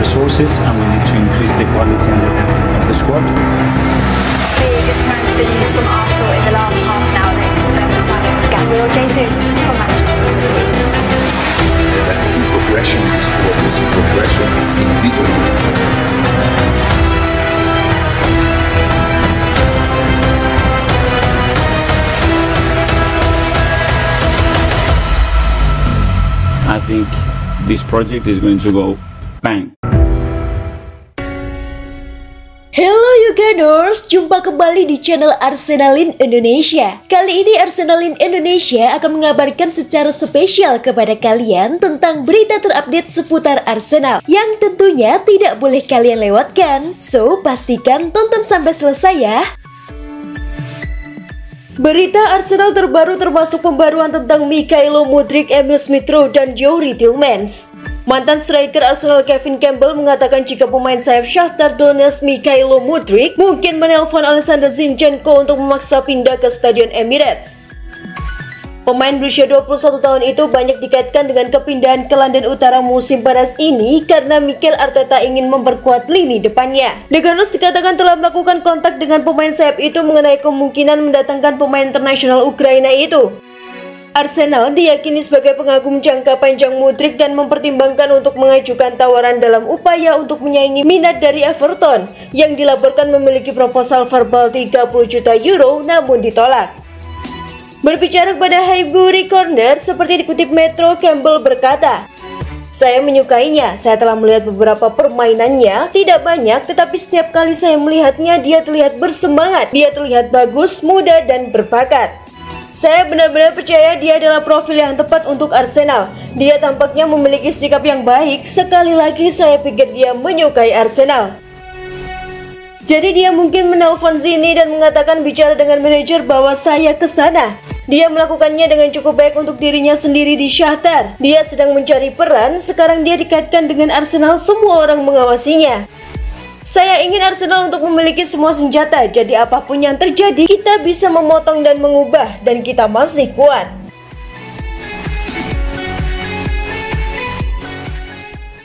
resources and we need to increase the quality and the depth of the squad. Big transfer news from Arsenal in the last half an hour. They confirmed the signing of Gabriel Jesus from Manchester City. Let's see progression in the squad. Let's see progression individually. I think this project is going to go bang. Hello Yuganers, jumpa kembali di channel Arsenalin Indonesia. Kali ini Arsenalin Indonesia akan mengabarkan secara spesial kepada kalian tentang berita terupdate seputar Arsenal yang tentunya tidak boleh kalian lewatkan. So, pastikan tonton sampai selesai ya. Berita Arsenal terbaru termasuk pembaruan tentang Mykhailo Mudryk, Emil Smith Rowe, dan Youri Tielemans. Mantan striker Arsenal Kevin Campbell mengatakan jika pemain sayap Shakhtar Donetsk Mykhailo Mudryk mungkin menelpon Alexander Zinchenko untuk memaksa pindah ke Stadion Emirates. Pemain berusia 21 tahun itu banyak dikaitkan dengan kepindahan ke London Utara musim panas ini karena Mikel Arteta ingin memperkuat lini depannya. The Gunners dikatakan telah melakukan kontak dengan pemain sayap itu mengenai kemungkinan mendatangkan pemain internasional Ukraina itu. Arsenal diyakini sebagai pengagum jangka panjang Mudryk dan mempertimbangkan untuk mengajukan tawaran dalam upaya untuk menyaingi minat dari Everton yang dilaporkan memiliki proposal verbal 30 juta euro namun ditolak. Berbicara kepada Highbury Corner, seperti dikutip Metro, Campbell berkata, "Saya menyukainya, saya telah melihat beberapa permainannya, tidak banyak, tetapi setiap kali saya melihatnya dia terlihat bersemangat, dia terlihat bagus, muda, dan berbakat. Saya benar-benar percaya dia adalah profil yang tepat untuk Arsenal. Dia tampaknya memiliki sikap yang baik, sekali lagi saya pikir dia menyukai Arsenal." Jadi dia mungkin menelpon Zini dan mengatakan bicara dengan manajer bahwa saya ke sana. Dia melakukannya dengan cukup baik untuk dirinya sendiri di Shakhtar. Dia sedang mencari peran, sekarang dia dikaitkan dengan Arsenal, semua orang mengawasinya. Saya ingin Arsenal untuk memiliki semua senjata, jadi apapun yang terjadi, kita bisa memotong dan mengubah, dan kita masih kuat.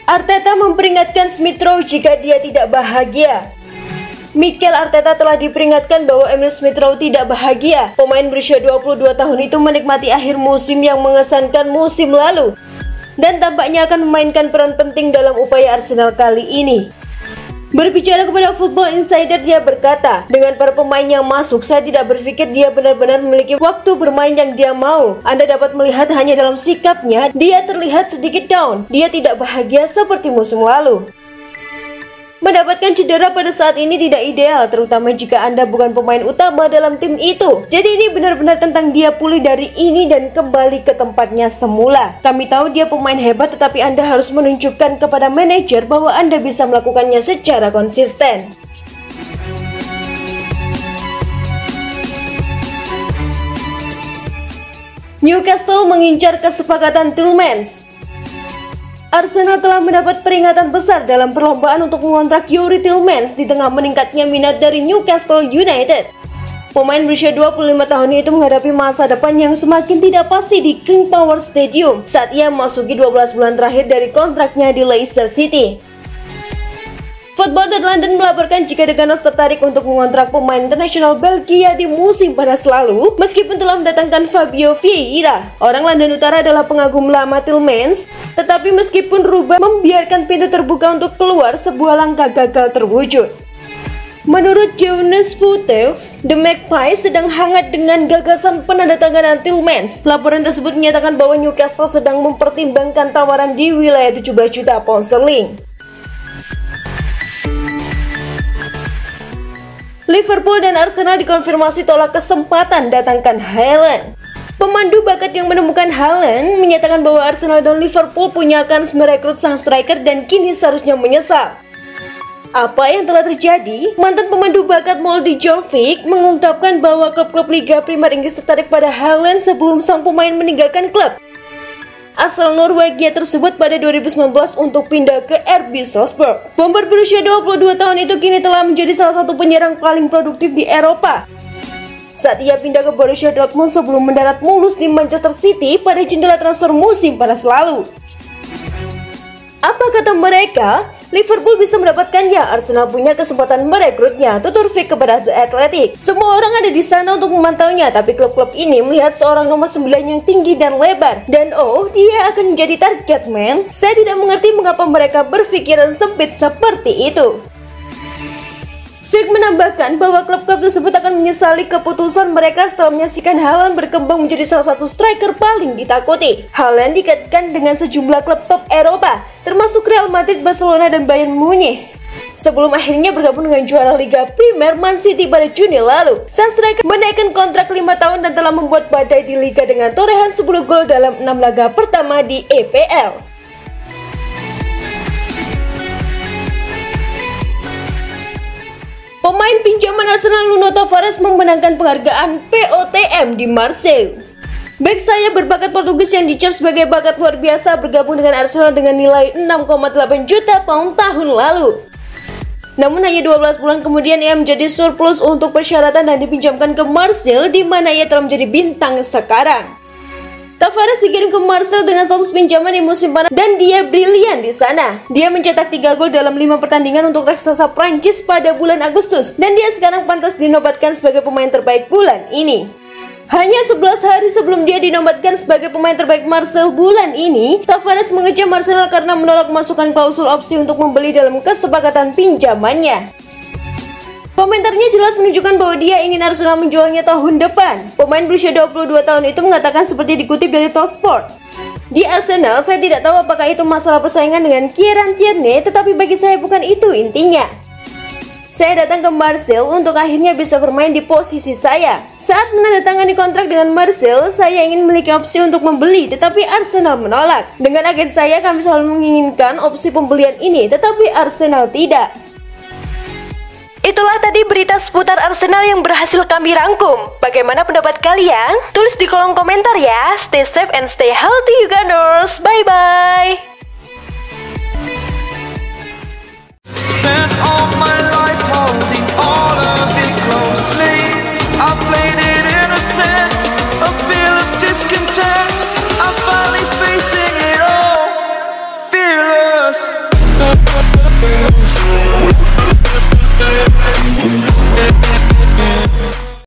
Arteta memperingatkan Smith Rowe jika dia tidak bahagia. Mikel Arteta telah diperingatkan bahwa Emil Smith Rowe tidak bahagia. Pemain berusia 22 tahun itu menikmati akhir musim yang mengesankan musim lalu dan tampaknya akan memainkan peran penting dalam upaya Arsenal kali ini. Berbicara kepada Football Insider, dia berkata, "Dengan para pemain yang masuk, saya tidak berpikir dia benar-benar memiliki waktu bermain yang dia mau. Anda dapat melihat hanya dalam sikapnya, dia terlihat sedikit down. Dia tidak bahagia seperti musim lalu." Mendapatkan cedera pada saat ini tidak ideal, terutama jika Anda bukan pemain utama dalam tim itu. Jadi ini benar-benar tentang dia pulih dari ini dan kembali ke tempatnya semula. Kami tahu dia pemain hebat, tetapi Anda harus menunjukkan kepada manajer bahwa Anda bisa melakukannya secara konsisten. Newcastle mengincar kesepakatan Tielemans. Arsenal telah mendapat peringatan besar dalam perlombaan untuk mengontrak Youri Tielemans di tengah meningkatnya minat dari Newcastle United. Pemain berusia 25 tahun itu menghadapi masa depan yang semakin tidak pasti di King Power Stadium saat ia memasuki 12 bulan terakhir dari kontraknya di Leicester City. Football London melaporkan jika The Gunners tertarik untuk mengontrak pemain internasional Belgia di musim panas lalu, meskipun telah mendatangkan Fabio Vieira. Orang London Utara adalah pengagum lama Tielemans, tetapi meskipun Ruba membiarkan pintu terbuka untuk keluar, sebuah langkah gagal terwujud. Menurut Jonas Futex, The Magpies sedang hangat dengan gagasan penandatanganan Tielemans. Laporan tersebut menyatakan bahwa Newcastle sedang mempertimbangkan tawaran di wilayah 17 juta pound sterling. Liverpool dan Arsenal dikonfirmasi tolak kesempatan datangkan Haaland. Pemandu bakat yang menemukan Haaland menyatakan bahwa Arsenal dan Liverpool punya kans merekrut sang striker dan kini seharusnya menyesal. Apa yang telah terjadi? Mantan pemandu bakat Molde Jovic mengungkapkan bahwa klub-klub Liga Primer Inggris tertarik pada Haaland sebelum sang pemain meninggalkan klub asal Norwegia tersebut pada 2019 untuk pindah ke RB Salzburg. Bomber berusia 22 tahun itu kini telah menjadi salah satu penyerang paling produktif di Eropa saat ia pindah ke Borussia Dortmund sebelum mendarat mulus di Manchester City pada jendela transfer musim panas lalu. Apa kata mereka? Liverpool bisa mendapatkannya, Arsenal punya kesempatan merekrutnya, tutur Vick kepada The Athletic. Semua orang ada di sana untuk memantaunya, tapi klub-klub ini melihat seorang nomor 9 yang tinggi dan lebar. Dan oh, dia akan menjadi target man. Saya tidak mengerti mengapa mereka berpikiran sempit seperti itu. Vick menambahkan bahwa klub-klub tersebut akan menyesali keputusan mereka setelah menyaksikan Haaland berkembang menjadi salah satu striker paling ditakuti. Haaland dikaitkan dengan sejumlah klub top Eropa, termasuk Real Madrid, Barcelona, dan Bayern Munich. Sebelum akhirnya bergabung dengan juara Liga Primer Man City pada Juni lalu, sang striker menaikkan kontrak 5 tahun dan telah membuat badai di Liga dengan torehan 10 gol dalam 6 laga pertama di EPL. Pemain pinjaman Arsenal Nuno Tavares memenangkan penghargaan POTM di Marseille. Bek sayap berbakat Portugis yang dicap sebagai bakat luar biasa bergabung dengan Arsenal dengan nilai 6,8 juta pound tahun lalu. Namun hanya 12 bulan kemudian ia menjadi surplus untuk persyaratan dan dipinjamkan ke Marseille, di mana ia telah menjadi bintang sekarang. Tavares dikirim ke Marseille dengan status pinjaman di musim panas dan dia brilian di sana. Dia mencetak 3 gol dalam 5 pertandingan untuk raksasa Prancis pada bulan Agustus dan dia sekarang pantas dinobatkan sebagai pemain terbaik bulan ini. Hanya 11 hari sebelum dia dinobatkan sebagai pemain terbaik Marseille bulan ini, Tavares mengejam Arsenal karena menolak masukan klausul opsi untuk membeli dalam kesepakatan pinjamannya. Komentarnya jelas menunjukkan bahwa dia ingin Arsenal menjualnya tahun depan. Pemain berusia 22 tahun itu mengatakan seperti dikutip dari Talksport. Di Arsenal, saya tidak tahu apakah itu masalah persaingan dengan Kieran Tierney, tetapi bagi saya bukan itu intinya. Saya datang ke Marseille untuk akhirnya bisa bermain di posisi saya. Saat menandatangani kontrak dengan Marseille, saya ingin memiliki opsi untuk membeli, tetapi Arsenal menolak. Dengan agen saya, kami selalu menginginkan opsi pembelian ini, tetapi Arsenal tidak. Itulah tadi berita seputar Arsenal yang berhasil kami rangkum. Bagaimana pendapat kalian? Tulis di kolom komentar ya. Stay safe and stay healthy, you Gunners. Bye-bye.